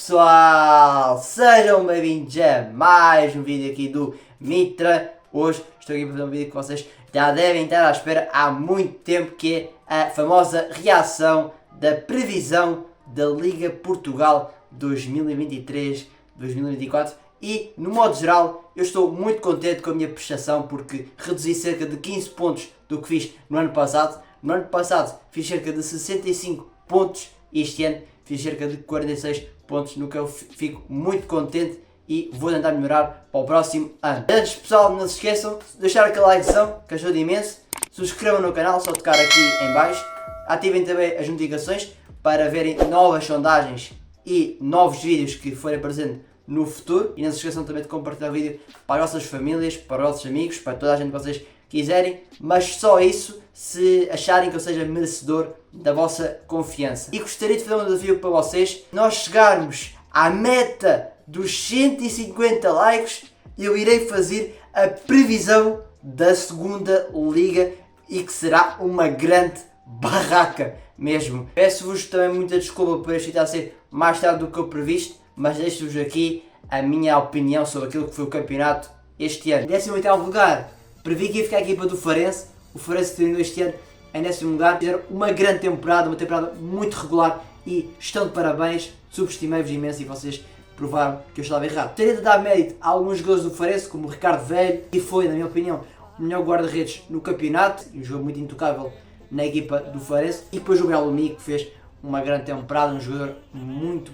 pessoal, sejam bem-vindos a mais um vídeo aqui do Mitra. Hoje estou aqui para fazer um vídeo que vocês já devem estar à espera há muito tempo, que é a famosa reação da previsão da Liga Portugal 2023-2024 e, no modo geral, eu estou muito contente com a minha prestação porque reduzi cerca de 15 pontos do que fiz no ano passado. No ano passado fiz cerca de 65 pontos e este ano fiz cerca de 46 pontos, no que eu fico muito contente e vou tentar melhorar para o próximo ano. Antes, pessoal, não se esqueçam de deixar aquela likezão que ajuda imenso, subscrevam no canal, só tocar aqui em baixo, ativem também as notificações para verem novas sondagens e novos vídeos que forem aparecendo no futuro, e não se esqueçam também de compartilhar o vídeo para as vossas famílias, para os vossos amigos, para toda a gente que vocês quiserem, mas só isso se acharem que eu seja merecedor da vossa confiança. E gostaria de fazer um desafio para vocês: nós chegarmos à meta dos 150 likes, eu irei fazer a previsão da segunda liga e que será uma grande barraca mesmo. Peço-vos também muita desculpa por este estar a ser mais tarde do que eu previsto, mas deixo-vos aqui a minha opinião sobre aquilo que foi o campeonato este ano. Em 18º lugar, previ que ia ficar a equipa do Farense. O Farense terminou este ano em 10º lugar. Fizeram uma grande temporada, uma temporada muito regular e estão de parabéns. Subestimei-vos imenso e vocês provaram que eu estava errado. Gostaria de dar mérito a alguns jogadores do Farense, como o Ricardo Velho, que foi, na minha opinião, o melhor guarda-redes no campeonato e um jogador muito intocável na equipa do Farense. E depois o Belo Amigo, que fez uma grande temporada, um jogador muito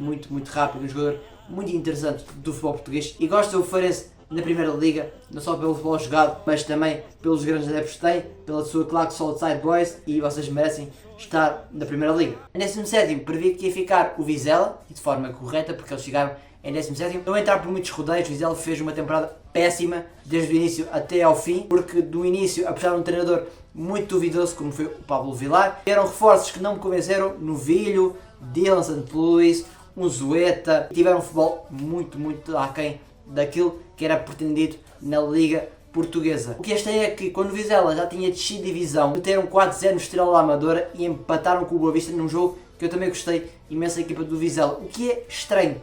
rápido, um jogador muito interessante do futebol português. E gosto do Farense na Primeira Liga, não só pelo futebol jogado, mas também pelos grandes adeptos que tem, pela sua claque Southside Boys, e vocês merecem estar na Primeira Liga. Em 17º, previ que ia ficar o Vizela, e de forma correta, porque eles chegaram em 17º. Não entrar por muitos rodeios, o Vizela fez uma temporada péssima, desde o início até ao fim, porque do início, apesar de um treinador muito duvidoso, como foi o Pablo Vilar, eram reforços que não me convenceram: Novilho, Dylan St. Louis, um Zueta, tiveram um futebol muito aquém daquilo que era pretendido na Liga Portuguesa. O que este é que, quando o Vizela já tinha descido de divisão, meteram 4-0 no Estrela da Amadora e empataram com o Boa Vista num jogo que eu também gostei imenso da equipa do Vizela, o que é estranho,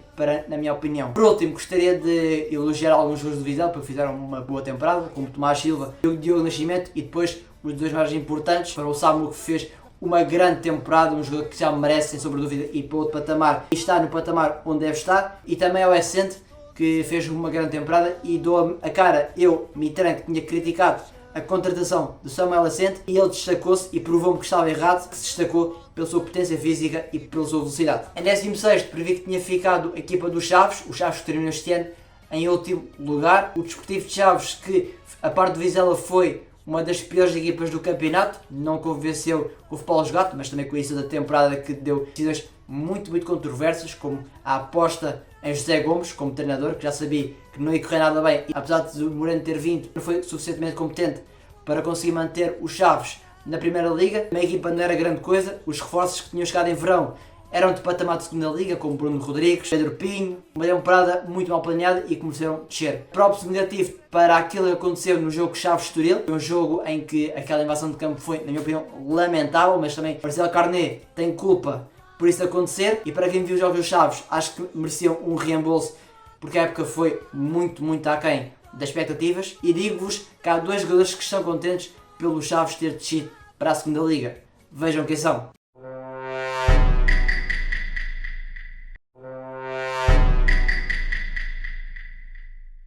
na minha opinião. Por último, gostaria de elogiar alguns jogadores do Vizela, porque fizeram uma boa temporada, como Tomás Silva e o Diogo Nascimento, e depois os dois mais importantes, para o Samu, que fez uma grande temporada, um jogador que já merece, sem sombra de dúvida, ir para outro patamar e está no patamar onde deve estar, e também ao Essente, que fez uma grande temporada, e dou a cara, eu, Mitran, que tinha criticado a contratação do Samuel Assente, e ele destacou-se e provou-me que estava errado, que se destacou pela sua potência física e pela sua velocidade. Em 16º, previ que tinha ficado a equipa do Chaves, o Chaves terminou este ano em último lugar. O Desportivo de Chaves, que a parte do Vizela foi uma das piores equipas do campeonato, não convenceu o futebol jogado, mas também com isso da temporada que deu decisões muito controversas, como a aposta em José Gomes como treinador, que já sabia que não ia correr nada bem, e apesar de o Moreno ter vindo, não foi suficientemente competente para conseguir manter os Chaves na Primeira Liga. A equipa não era grande coisa, os reforços que tinham chegado em verão eram de patamar de Segunda Liga, como Bruno Rodrigues, Pedro Pinho, uma temporada muito mal planeada e começaram a descer. Próprio negativo para aquilo que aconteceu no jogo Chaves-Estoril, um jogo em que aquela invasão de campo foi, na minha opinião, lamentável, mas também Marcelo Carné tem culpa por isso acontecer, e para quem viu os jogos dos Chaves, acho que mereciam um reembolso, porque a época foi muito aquém das expectativas, e digo-vos que há dois jogadores que estão contentes pelo Chaves ter descido para a Segunda Liga. Vejam quem são.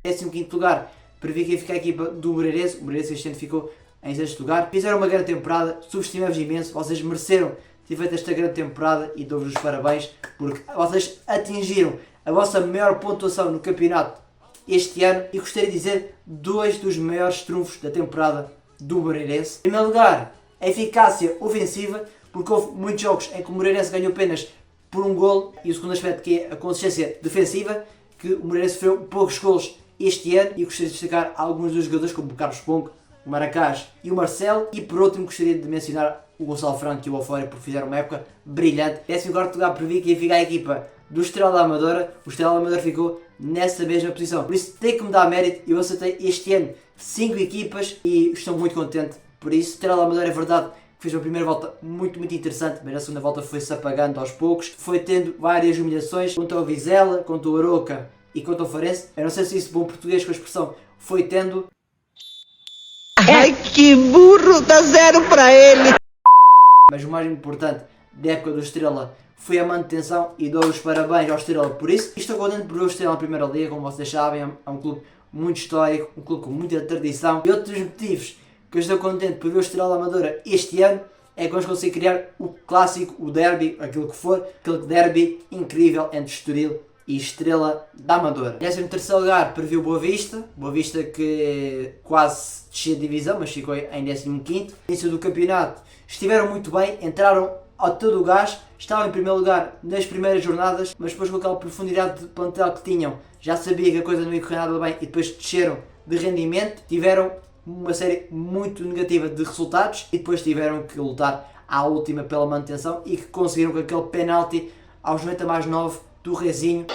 Em 15º lugar, previ que ia ficar a equipa do Moreirense. O Moreirense este ano ficou em 6º lugar. Fizeram uma grande temporada, subestimei-vos imenso, vocês mereceram ter feito esta grande temporada e dou-vos os parabéns, porque vocês atingiram a vossa maior pontuação no campeonato este ano, e gostaria de dizer dois dos maiores trunfos da temporada do Moreirense. Em primeiro lugar, a eficácia ofensiva, porque houve muitos jogos em que o Moreirense ganhou apenas por um golo, e o segundo aspecto, que é a consistência defensiva, que o Moreirense sofreu poucos golos este ano, e gostaria de destacar alguns dos jogadores como o Carlos Ponco, o Maracás e o Marcelo, e por último gostaria de mencionar o Gonçalo Franco e o Alfória, porque fizeram uma época brilhante. Em 14º lugar, previ que ia ficar a equipa do Estrela da Amadora. O Estrela da Amadora ficou nessa mesma posição, por isso tem que me dar mérito. Eu acertei este ano 5 equipas e estou muito contente por isso. O Estrela da Amadora, é verdade fez uma primeira volta muito interessante, mas a segunda volta foi-se apagando aos poucos. Foi tendo várias humilhações contra o Vizela, contra o Arouca e contra o Farense. Eu não sei se isso bom português com a expressão foi tendo. Ai, que burro, dá 0 para ele. Mas o mais importante da época do Estrela foi a manutenção e dou os parabéns ao Estrela por isso. Estou contente por ver o Estrela na Primeira Liga, como vocês sabem, é um clube muito histórico, um clube com muita tradição. E outros motivos que eu estou contente por ver o Estrela Amadora este ano é que vamos conseguir criar o clássico, o derby, aquilo que for, aquele derby incrível entre Estoril e Estrela da Amadora. Em 13º lugar previu Boa Vista que quase desceu de divisão, mas ficou em 15º. Início do campeonato estiveram muito bem, entraram a todo o gás, estavam em primeiro lugar nas primeiras jornadas, mas depois com aquela profundidade de plantel que tinham, já sabia que a coisa não ia correr nada bem e depois desceram de rendimento, tiveram uma série muito negativa de resultados e depois tiveram que lutar à última pela manutenção e que conseguiram com aquele penalti aos 90+9 do Rezinho.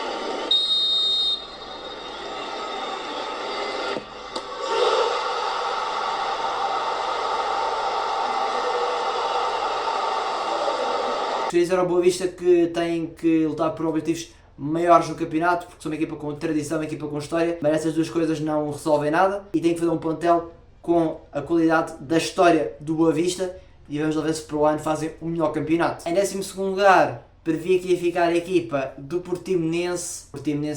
Era o Boa Vista que tem que lutar por objetivos maiores no campeonato, porque são uma equipa com tradição, uma equipa com história, mas essas duas coisas não resolvem nada e tem que fazer um plantel com a qualidade da história do Boa Vista e vamos ver se para o ano fazem o melhor campeonato. Em 12º lugar, previa que ia ficar a equipa do Portimonense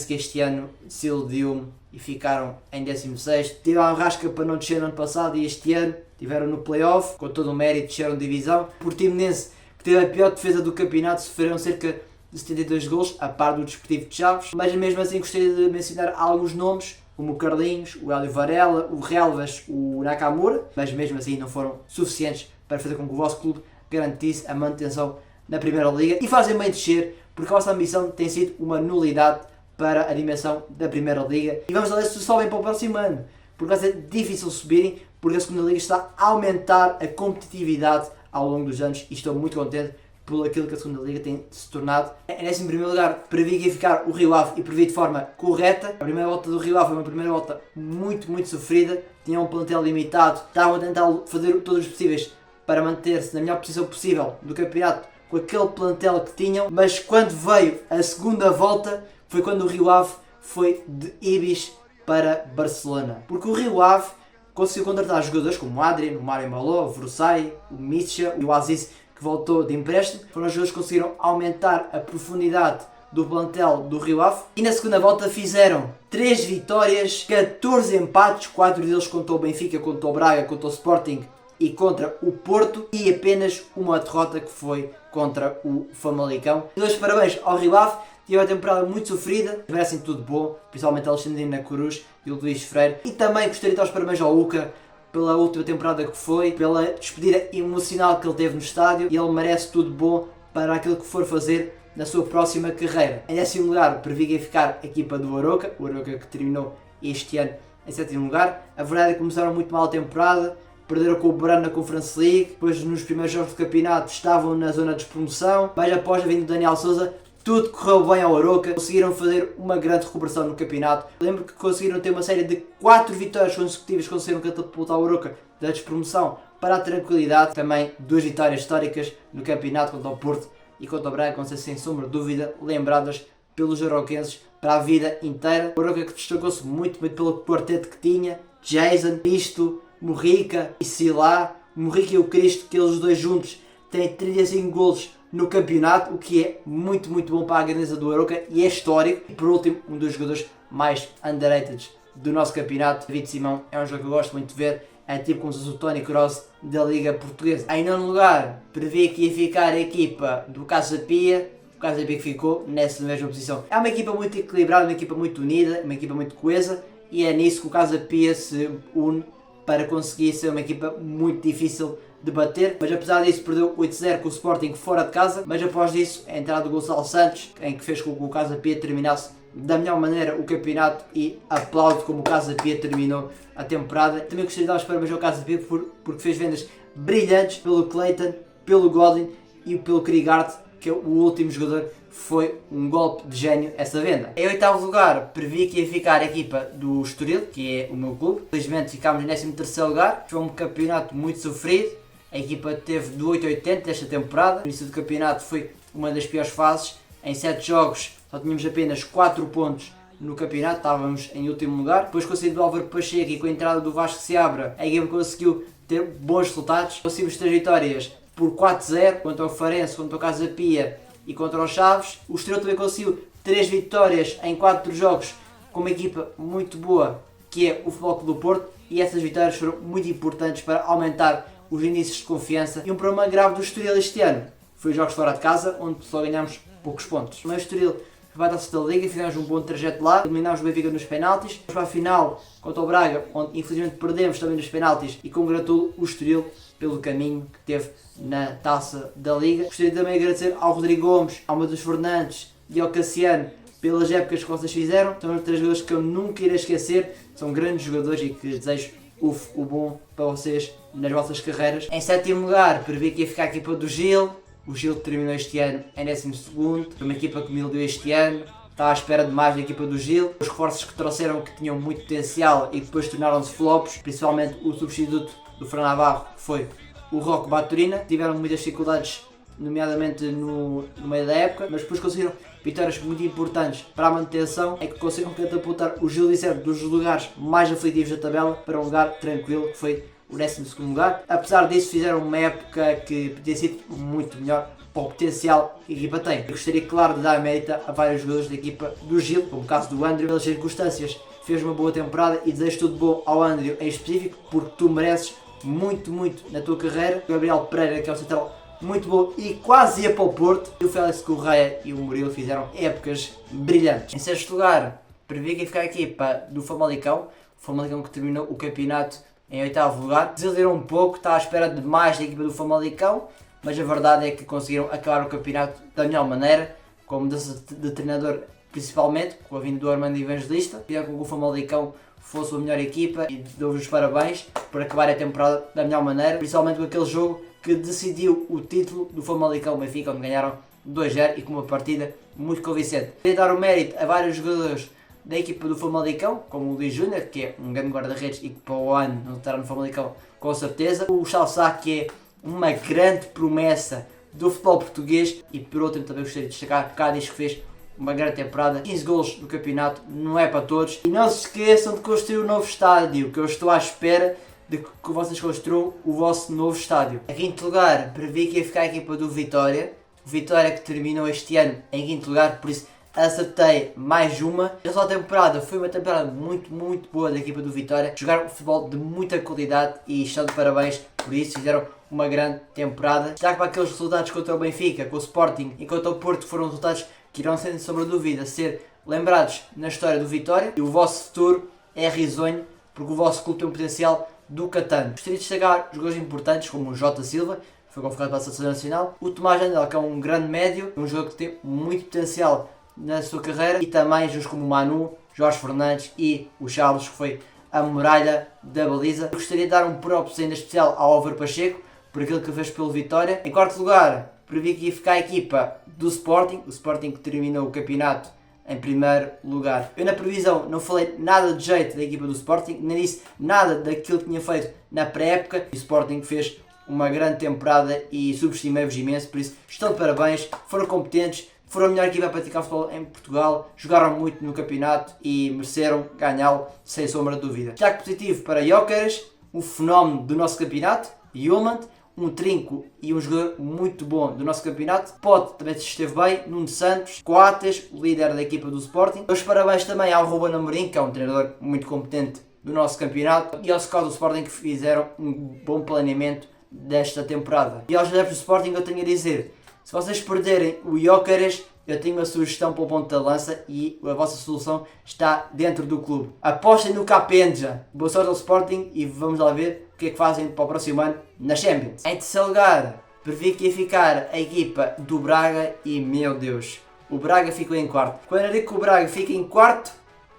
que este ano se iludiu-me e ficaram em 16º. Tiveram a rasca para não descer no ano passado e este ano tiveram no play-off, com todo o mérito desceram de divisão. Portimonense, que teve a pior defesa do campeonato, sofreram cerca de 72 golos, a par do Desportivo de Chaves, mas mesmo assim gostaria de mencionar alguns nomes, como o Carlinhos, o Hélio Varela, o Relvas, o Nakamura, mas mesmo assim não foram suficientes para fazer com que o vosso clube garantisse a manutenção na Primeira Liga e fazem bem descer, porque a vossa ambição tem sido uma nulidade para a dimensão da Primeira Liga e vamos ver se sobem para o próximo ano, porque vai ser difícil subirem, porque a Segunda Liga está a aumentar a competitividade ao longo dos anos e estou muito contente por aquilo que a Segunda Liga tem se tornado. Em 11º lugar, previ que ia ficar o Rio Ave e previ de forma correta. A primeira volta do Rio Ave foi uma primeira volta muito sofrida, tinham um plantel limitado, estavam a tentar fazer todos os possíveis para manter-se na melhor posição possível do campeonato com aquele plantel que tinham, mas quando veio a segunda volta foi quando o Rio Ave foi de Ibis para Barcelona, porque o Rio Ave conseguiu contratar jogadores como o Adrian, o Mário Maló, o Vrusai, o Misha e o Aziz, que voltou de empréstimo. Foram os jogadores que conseguiram aumentar a profundidade do plantel do Rio Ave. E na segunda volta fizeram 3 vitórias, 14 empates, 4 deles contra o Benfica, contra o Braga, contra o Sporting e contra o Porto. E apenas uma derrota que foi contra o Famalicão. E dois parabéns ao Rio Ave. Tive uma temporada muito sofrida, merecem tudo bom, principalmente Alexandrino na Cruz e o Luís Freire. E também gostaria de dar os parabéns ao Uca pela última temporada que foi, pela despedida emocional que ele teve no estádio e ele merece tudo bom para aquilo que for fazer na sua próxima carreira. Em 10º lugar, previ que ia ficar a equipa do Arouca, o Arouca que terminou este ano em 7º lugar. A verdade é que começaram muito mal a temporada, perderam com o Brano na Conference League, depois nos primeiros jogos do campeonato estavam na zona de despromoção, mas após a vinda do Daniel Sousa, tudo correu bem ao Arouca, conseguiram fazer uma grande recuperação no campeonato. Lembro que conseguiram ter uma série de 4 vitórias consecutivas, conseguiram catapultar o Arouca da despromoção para a tranquilidade. Também 2 vitórias históricas no campeonato contra o Porto e contra o Braga, com sem sombra de dúvida, lembradas pelos arauquenses para a vida inteira. O Arouca que destacou-se muito pelo quarteto que tinha, Jason, Cristo, Morrica e Silá. Morrica e o Cristo, que eles dois juntos têm 35 golos no campeonato, o que é muito bom para a grandeza do Arouca e é histórico. E por último, um dos jogadores mais underrated do nosso campeonato, David Simão, é um jogador que eu gosto muito de ver, é tipo como se fosse o Toni Kroos da Liga Portuguesa. Em 9º lugar, previ que ia ficar a equipa do Casa Pia, o Casa Pia que ficou nessa mesma posição. É uma equipa muito equilibrada, uma equipa muito unida, uma equipa muito coesa e é nisso que o Casa Pia se une para conseguir ser uma equipa muito difícil de bater, mas apesar disso perdeu 8-0 com o Sporting fora de casa, mas após disso a entrada do Gonçalo Santos, em que fez com que o Casa Pia terminasse da melhor maneira o campeonato e aplaudo como o Casa Pia terminou a temporada. Também gostaria de dar os parabéns ao Casa Pia porque fez vendas brilhantes pelo Clayton, pelo Godwin e pelo Krigard, que é o último jogador. Foi um golpe de gênio essa venda. Em 8º lugar, previ que ia ficar a equipa do Estoril, que é o meu clube. Felizmente ficámos em 13º lugar. Foi um campeonato muito sofrido. A equipa teve do 8 a 80 esta temporada. O início do campeonato foi uma das piores fases. Em 7 jogos só tínhamos apenas 4 pontos no campeonato, estávamos em último lugar. Depois com a saída do Álvaro Pacheco e com a entrada do Vasco Seabra, a equipa conseguiu ter bons resultados. Conseguimos 3 vitórias por 4-0 contra o Farense, contra o Casa Pia e contra o Chaves. O Estoril também conseguiu 3 vitórias em 4 jogos com uma equipa muito boa, que é o Futebol Clube do Porto, e essas vitórias foram muito importantes para aumentar os índices de confiança. E um problema grave do Estoril este ano foi os jogos fora de casa, onde só ganhámos poucos pontos. Mas o Estoril vai da da Liga, fizemos um bom trajeto lá, eliminámos o Benfica nos penaltis, vamos para a final contra o Braga, onde infelizmente perdemos também nos penaltis, e congratulo o Estoril pelo caminho que teve na Taça da Liga. Gostaria também de agradecer ao Rodrigo Gomes, ao Matheus Fernandes e ao Cassiano pelas épocas que vocês fizeram. São 3 jogadores que eu nunca irei esquecer, são grandes jogadores e que desejo o bom para vocês nas vossas carreiras. Em 7º lugar, previ que ia ficar a equipa do Gil. O Gil terminou este ano em 12º, foi uma equipa que me iludiu este ano. Estava à espera de mais da equipa do Gil. Os reforços que trouxeram que tinham muito potencial e depois tornaram-se flops, principalmente o substituto do Fran Navarro, que foi o Rocco Baturina. Tiveram muitas dificuldades, nomeadamente no meio da época, mas depois conseguiram vitórias muito importantes para a manutenção, é que conseguiram catapultar o Gil Vicente dos lugares mais aflitivos da tabela para um lugar tranquilo, que foi o 12º lugar. Apesar disso, fizeram uma época que podia ser muito melhor para o potencial que a equipa tem. Eu gostaria, claro, de dar mérito a vários jogadores da equipa do Gil, como o caso do Andrew, pelas circunstâncias. Fez uma boa temporada e desejo tudo bom ao Andrew em específico, porque tu mereces muito na tua carreira. O Gabriel Pereira, que é o central muito bom e quase ia para o Porto. E o Félix Correia e o Murilo fizeram épocas brilhantes. Em 6º lugar, previ que ia ficar a equipa do Famalicão. O Famalicão que terminou o campeonato em 8º lugar. Desiludiram um pouco, estava à espera de mais da equipa do Famalicão, mas a verdade é que conseguiram acabar o campeonato da melhor maneira, com a mudança de treinador principalmente, com a vinda do Armando Evangelista. Fizeram com que o Famalicão fosse a melhor equipa e dou-vos os parabéns por acabar a temporada da melhor maneira, principalmente com aquele jogo que decidiu o título do Famalicão Benfica, onde ganharam 2-0 e com uma partida muito convincente. Queria dar o mérito a vários jogadores da equipa do Famalicão, como o Luís Júnior, que é um grande guarda-redes e que para o ano não estará no Famalicão com certeza. O Chalsá, que é uma grande promessa do futebol português, e por outro também gostaria de destacar Cádiz, que fez uma grande temporada, 15 golos no campeonato, não é para todos. E não se esqueçam de construir um novo estádio, que eu estou à espera de que vocês construam o vosso novo estádio. Em 5º lugar, previ que ia ficar a equipa do Vitória. O Vitória que terminou este ano em 5º lugar, por isso acertei mais uma. Essa temporada foi uma temporada muito boa da equipa do Vitória. Jogaram um futebol de muita qualidade e estão de parabéns por isso. Fizeram uma grande temporada. Destaque para aqueles resultados contra o Benfica, com o Sporting e contra o Porto, que foram resultados que irão, sem sombra de dúvida, ser lembrados na história do Vitória. E o vosso futuro é risonho, porque o vosso clube tem um potencial do Catano. Gostaria de destacar jogadores importantes como o Jota Silva, que foi convocado para a Seleção Nacional, o Tomás Andel, que é um grande médio, um jogador que tem muito potencial na sua carreira, e também jogadores como o Manu, Jorge Fernandes e o Charles, que foi a muralha da baliza. Eu gostaria de dar um props ainda especial ao Álvaro Pacheco, por aquilo que fez pelo Vitória. Em 4º lugar, previ que ia ficar a equipa do Sporting, o Sporting que terminou o campeonato em 1º lugar. Eu na previsão não falei nada de jeito da equipa do Sporting, nem disse nada daquilo que tinha feito na pré-época. O Sporting fez uma grande temporada e subestimei-vos imenso, por isso estão de parabéns, foram competentes, foram a melhor equipa a praticar futebol em Portugal, jogaram muito no campeonato e mereceram ganhá-lo sem sombra de dúvida. Destaque positivo para Gyökeres, um fenómeno do nosso campeonato, Yulman, um trinco e um jogador muito bom do nosso campeonato. Pode também se esteve bem, Nuno Santos, Coates, o líder da equipa do Sporting. Os parabéns também ao Ruben Amorim, que é um treinador muito competente do nosso campeonato, e ao scout do Sporting, que fizeram um bom planeamento desta temporada. E aos adeptos do Sporting eu tenho a dizer, se vocês perderem o Gyökeres, eu tenho uma sugestão para o ponto da lança e a vossa solução está dentro do clube. Apostem no Capenja. Boa sorte ao Sporting e vamos lá ver o que é que fazem para o próximo ano na Champions. Em 3º lugar, previ que ia ficar a equipa do Braga e, meu Deus, o Braga ficou em 4º. Quando eu digo que o Braga fica em 4º,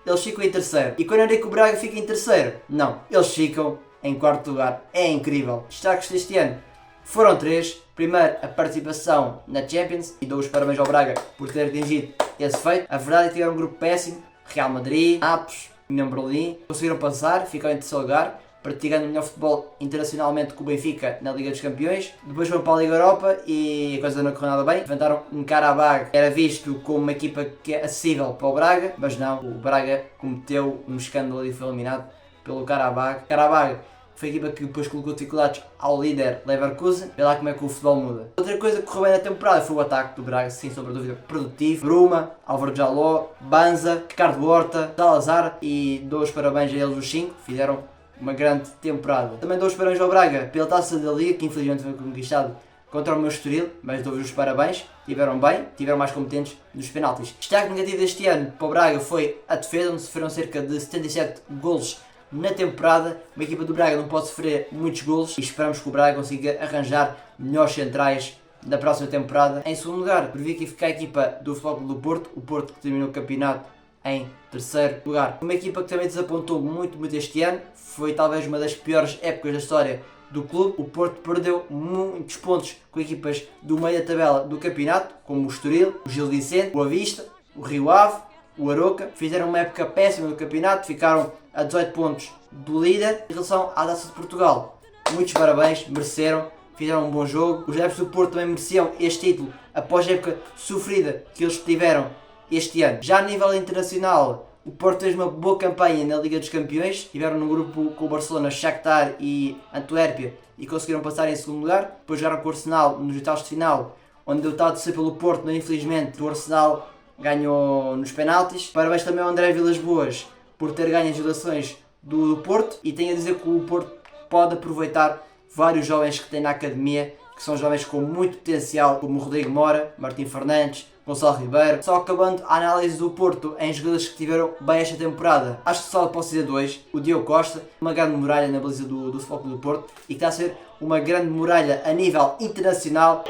eles ficam em 3º. E quando eu digo que o Braga fica em 3º, não, eles ficam em 4º lugar. É incrível. Destaques deste ano foram 3. Primeiro, a participação na Champions, e dou os parabéns ao Braga por ter atingido esse feito. A verdade é que tiveram um grupo péssimo, Real Madrid, Nápoles, União Berlim, conseguiram passar, ficaram em 3º lugar. praticando o melhor futebol internacionalmente com o Benfica na Liga dos Campeões. Depois foram para a Liga Europa e a coisa não correu nada bem. Enfrentaram um Karabag que era visto como uma equipa que é acessível para o Braga, mas não, o Braga cometeu um escândalo e foi eliminado pelo Karabag. Karabag foi a equipa que depois colocou dificuldades ao líder Leverkusen. Vê lá como é que o futebol muda. Outra coisa que correu bem na temporada foi o ataque do Braga, sem sombra de dúvida, produtivo. Bruma, Álvaro Jaló, Banza, Ricardo Horta, Salazar, e dou os parabéns a eles os 5, fizeram uma grande temporada. Também dou os parabéns ao Braga pela Taça da Liga, que infelizmente foi conquistado contra o meu Estoril, mas dou-vos os parabéns, tiveram bem, tiveram mais competentes nos penaltis. Destaque negativo deste ano para o Braga foi a defesa, onde sofreram cerca de 77 golos na temporada. Uma equipa do Braga não pode sofrer muitos golos e esperamos que o Braga consiga arranjar melhores centrais na próxima temporada. Em segundo lugar, previ que fica a equipa do Futebol Clube do Porto, o Porto que terminou o campeonato em terceiro lugar. Uma equipa que também desapontou muito este ano, foi talvez uma das piores épocas da história do clube. O Porto perdeu muitos pontos com equipas do meio da tabela do campeonato, como o Estoril, o Gil Vicente, o Avista, o Rio Ave, o Aroca. Fizeram uma época péssima no campeonato, ficaram a 18 pontos do líder. Em relação à Taça de Portugal, muitos parabéns, mereceram, fizeram um bom jogo. Os adeptos do Porto também mereciam este título após a época sofrida que eles tiveram este ano. Já a nível internacional, o Porto fez uma boa campanha na Liga dos Campeões, estiveram no grupo com o Barcelona, Shakhtar e Antuérpia e conseguiram passar em segundo lugar. Depois jogaram com o Arsenal nos oitavos de final, onde deu tal de ser pelo Porto, mas infelizmente o Arsenal ganhou nos penaltis. Parabéns também ao André Vilas Boas por ter ganho as eleições do Porto, e tenho a dizer que o Porto pode aproveitar vários jovens que tem na academia, que são jovens com muito potencial, como Rodrigo Mora, Martim Fernandes, Gonçalo Ribeiro. Só acabando a análise do Porto em jogadores que tiveram bem esta temporada, acho que só posso dizer dois. O Diogo Costa, uma grande muralha na baliza do Futebol Clube do Porto, e que está a ser uma grande muralha a nível internacional.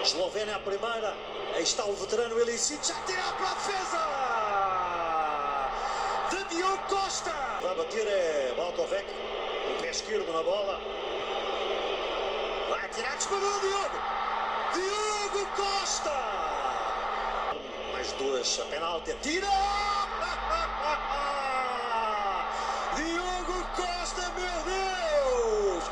Eslovénia a primeira, aí está o veterano Ilicic, já tira para a defesa de Diogo Costa. Vai bater é Baltovec, o pé esquerdo na bola. Vai tirar, disparou Diogo Costa. Mais duas, a penalti, tira! Diogo Costa, meu Deus!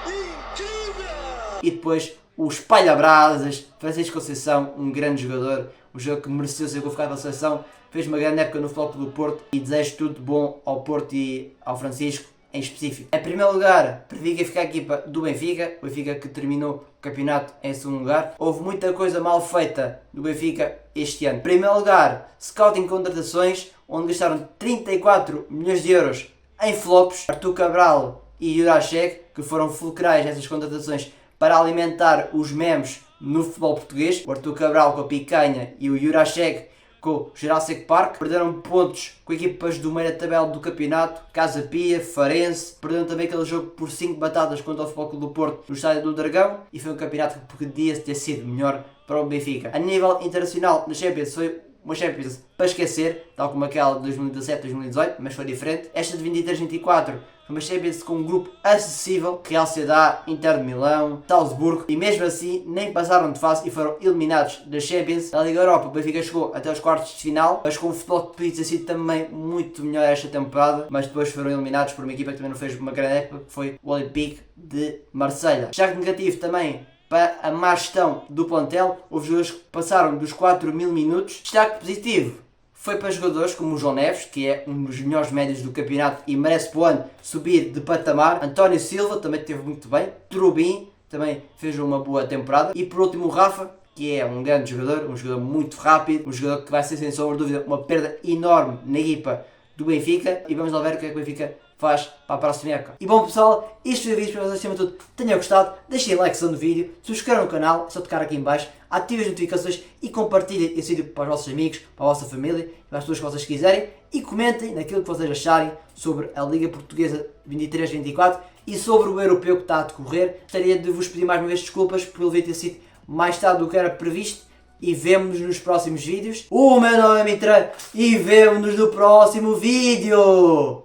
Incrível! E depois o espalha-brasas, Francisco Conceição, um grande jogador, um jogador que mereceu ser convocado pela seleção, fez uma grande época no Futebol Clube do Porto, e desejo tudo de bom ao Porto e ao Francisco em específico. Em primeiro lugar, previ que ia ficar a equipa do Benfica, o Benfica que terminou o campeonato em segundo lugar. Houve muita coisa mal feita do Benfica este ano. Em primeiro lugar, scouting contratações, onde gastaram 34 milhões de euros em flops. Artur Cabral e Jurasek, que foram fulcrais nessas contratações para alimentar os memes no futebol português. O Artur Cabral com a picanha e o Jurasek com o Jurassic Park. Perderam pontos com equipas do meio da tabela do campeonato, Casa Pia, Farense. Perderam também aquele jogo por 5 batatas contra o Futebol Clube do Porto no Estádio do Dragão, e foi um campeonato que podia ter sido melhor para o Benfica. A nível internacional, na Champions foi uma Champions para esquecer, tal como aquela de 2017-2018, mas foi diferente. Esta de 23-24 foi uma Champions com um grupo acessível, Real Sociedade, Inter de Milão, Salzburgo, e mesmo assim nem passaram de fase e foram eliminados da Champions. Na Liga Europa, o Benfica chegou até os quartos de final, mas com um futebol que podia ter sido também muito melhor esta temporada, mas depois foram eliminados por uma equipa que também não fez uma grande época, que foi o Olympique de Marselha. Destaque negativo também para a má gestão do plantel, houve jogadores que passaram dos 4.000 minutos. Destaque positivo foi para jogadores como o João Neves, que é um dos melhores médios do campeonato e merece para o ano subir de patamar. António Silva também esteve muito bem. Trubin também fez uma boa temporada. E por último o Rafa, que é um grande jogador, um jogador muito rápido, um jogador que vai ser sem sombra de dúvida uma perda enorme na equipa do Benfica. E vamos lá ver o que é que o Benfica faz para a próxima época. E bom pessoal, este foi o vídeo, espero que vocês acima de tudo tenham gostado. Deixem like no vídeo, subscrevam o canal, é só tocar aqui em baixo, ativem as notificações e compartilhem esse vídeo para os vossos amigos, para a vossa família, para as pessoas que vocês quiserem, e comentem naquilo que vocês acharem sobre a Liga Portuguesa 23-24 e sobre o europeu que está a decorrer. Gostaria de vos pedir mais uma vez desculpas por ele ter sido mais tarde do que era previsto, e vemo-nos nos próximos vídeos. O meu nome é Mitra e vemo-nos no próximo vídeo!